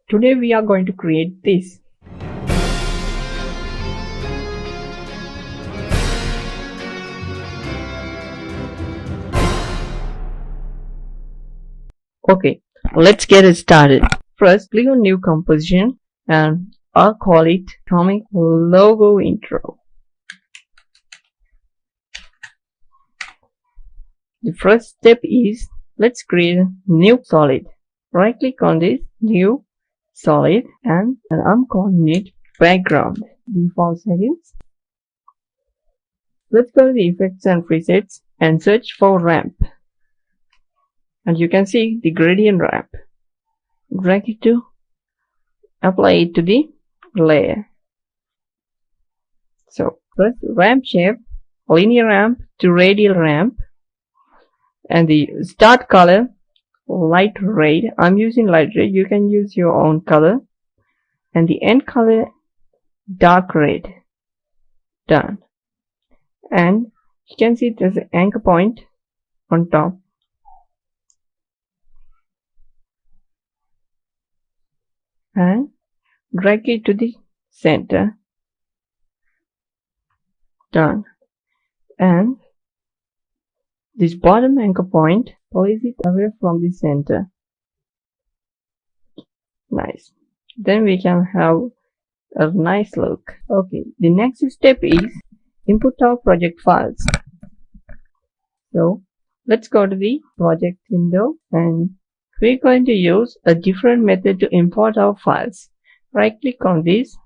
Today we are going to create this. Okay, let's get it started. First, click on New Composition and I'll call it Comic Logo Intro. The first step is, let's create a new solid. Right click on this new solid and I'm calling it background. Default settings. Let's go to the effects and presets and search for ramp. And you can see the gradient ramp. Drag it to apply it to the layer. So first ramp shape, linear ramp to radial ramp, and the start color light red. I'm using light red, you can use your own color, and the end color dark red. Done. And you can see there's an anchor point on top. And drag it to the center. Done. And this bottom anchor point, place it away from the center. Nice. Then we can have a nice look. Okay, the next step is input our project files. So let's go to the project window and we're going to use a different method to import our files. Right click on this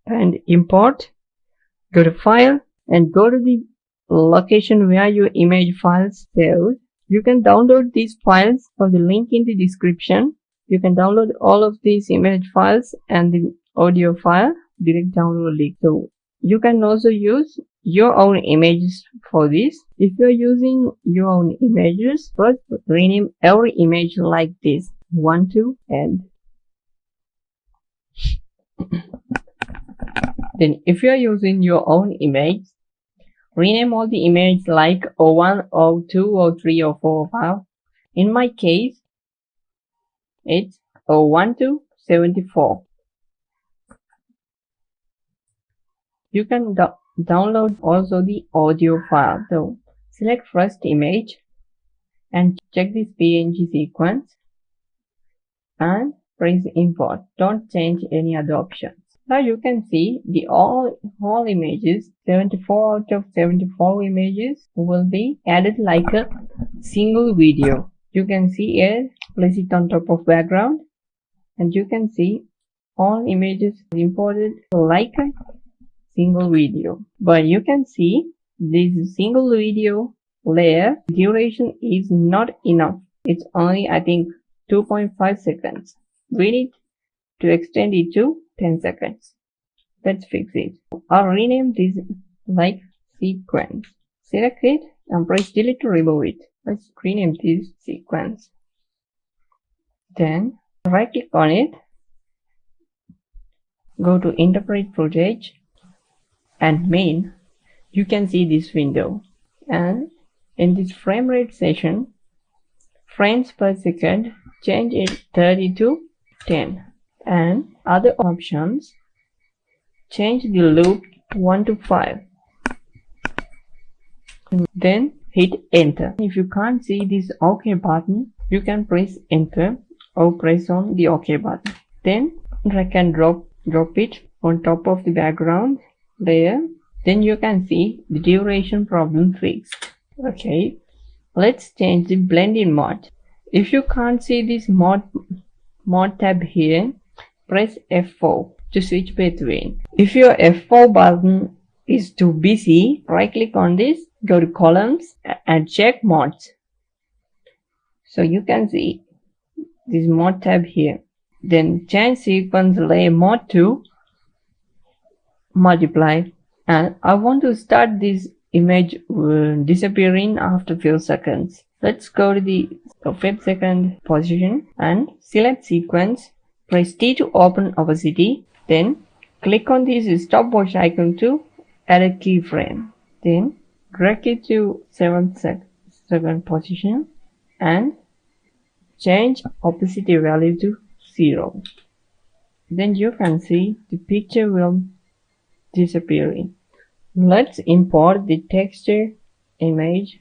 and import. Go to file and go to the location where your image files saved. You can download these files from the link in the description. You can download all of these image files and the audio file, direct download link. So you can also use your own images for this. If you're using your own images, first rename every image like this, 1, 2, and then if you're using your own image, rename all the images like 01, 02, 03, 04, 05. In my case, it's 01 to 74. You can download also the audio file. So select first image and check this PNG sequence and press import. Don't change any other options. Now you can see the all images, 74 out of 74 images will be added like a single video. You can see here, place it on top of background and you can see all images imported like a single video. But you can see this single video layer duration is not enough. It's only I think 2.5 seconds. We need to extend it to 10 seconds. Let's fix it. I'll rename this like sequence. Select it and press delete to remove it. Let's rename this sequence. Then right click on it. Go to interpret footage and main. You can see this window. And in this frame rate section, frames per second, change it 30 to 10. And other options, change the loop 1 to 5. And then hit enter. If you can't see this OK button, you can press enter or press on the OK button. Then drag and drop it on top of the background layer. Then you can see the duration problem fixed. Okay, let's change the blending mode. If you can't see this mode tab here, press F4 to switch between. If your F4 button is too busy, right click on this, go to columns and check modes. So you can see this mode tab here. Then change sequence layer mode to multiply, and I want to start this image disappearing after few seconds. Let's go to the 5 second position and select sequence. Press T to open opacity. Then click on this stopwatch icon to add a keyframe. Then drag it to 7 second position and change opacity value to 0. then you can see the picture will disappearing. Let's import the texture image.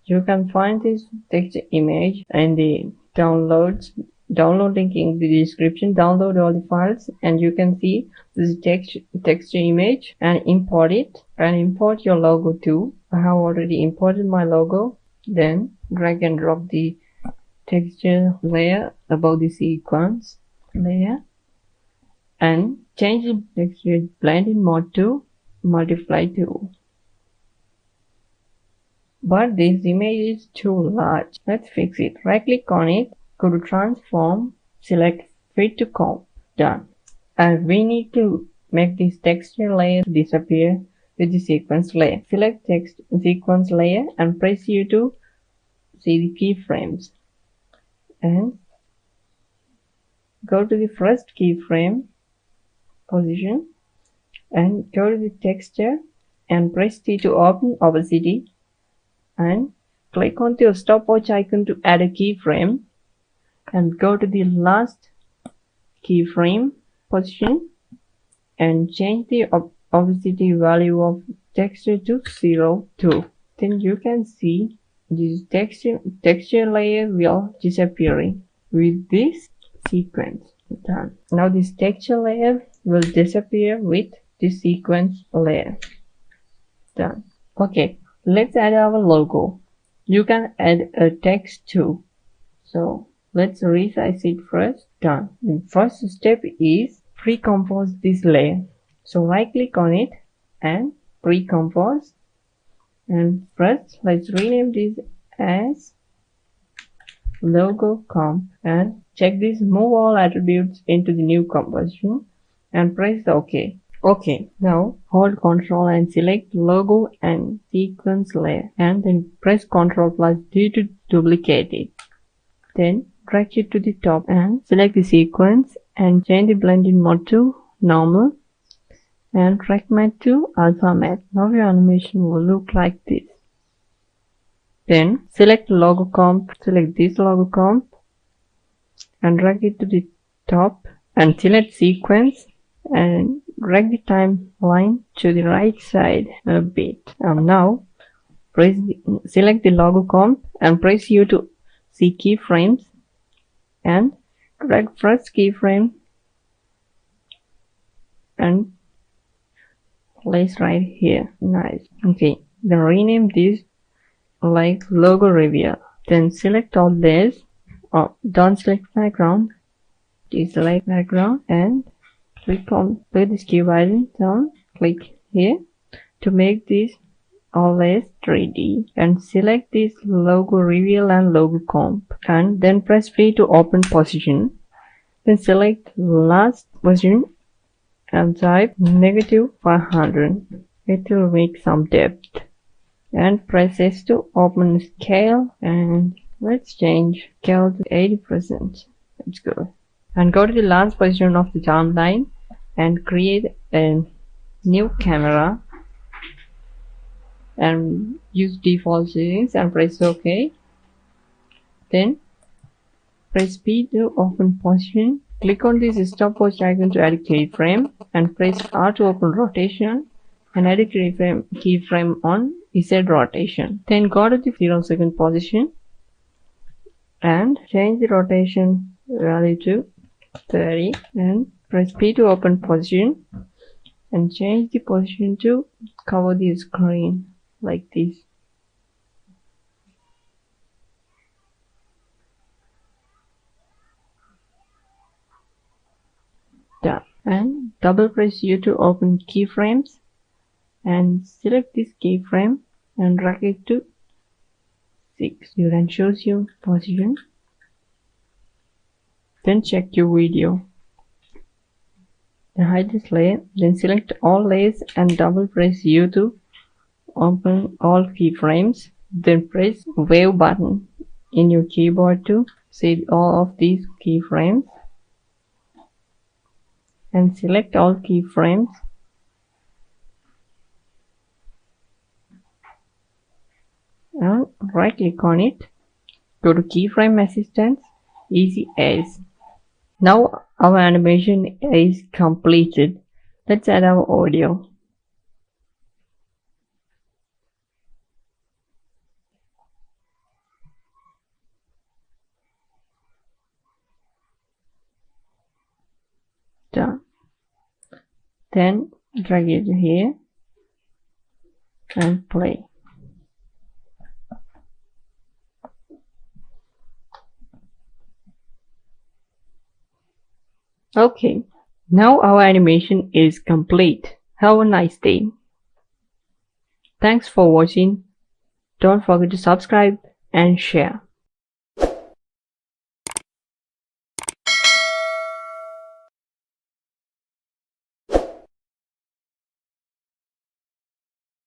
You can find this texture image in the download link in the description. Download all the files and you can see this texture image and import it, and import your logo too. I have already imported my logo. Then drag and drop the texture layer above the sequence layer and change the texture blending mode to multiply to. But this image is too large. Let's fix it. Right click on it, go to transform, select fit to comp. Done. And we need to make this texture layer disappear with the sequence layer. Select text sequence layer and press U to see the keyframes. And go to the first keyframe position and go to the texture and press T to open opacity. And click on the stopwatch icon to add a keyframe and go to the last keyframe position and change the opacity value of texture to 0.2. Then you can see this texture layer will disappearing with this sequence. Done. Now this texture layer will disappear with this sequence layer. Done. Okay. Let's add our logo. You can add a text too. So let's resize it first. Done. The first step is pre-compose this layer. So right click on it and pre-compose. And first let's rename this as logo comp and check this move all attributes into the new composition and press OK. Okay, now hold Ctrl and select logo and sequence layer and then press Ctrl plus D to duplicate it. Then drag it to the top and select the sequence and change the blending mode to normal and track matte to alpha matte. Now your animation will look like this. Then select logo comp, select this logo comp and drag it to the top and select sequence and drag the timeline to the right side a bit. Now select the logo comp and press U to see keyframes and drag first keyframe and place right here. Nice. Okay, then rename this like logo reveal. Then select all this. Don't select background. Deselect background and click this key button down, click here to make this always 3D and select this logo reveal and logo comp and then press V to open position. Then select last position and type -500. It will make some depth and press S to open scale and let's change scale to 80%. Let's go. And go to the last position of the timeline and create a new camera and use default settings and press OK. Then press P to open position. Click on this stopwatch icon to add a keyframe and press R to open rotation and add a keyframe on Z rotation. Then go to the 0-second position and change the rotation value to 30 and press P to open position and change the position to cover the screen like this. Done. And double press U to open keyframes and select this keyframe and drag it to 6. You can choose your position. Then check your video. Then hide this layer. Then select all layers and double press U to open all keyframes. Then press wave button in your keyboard to see all of these keyframes. And select all keyframes. And right click on it. Go to keyframe assistance, easy as. Now Our animation is completed. Let's add our audio. Done. Then drag it here and play. Okay, now our animation is complete. Have a nice day. Thanks for watching. Don't forget to subscribe and share.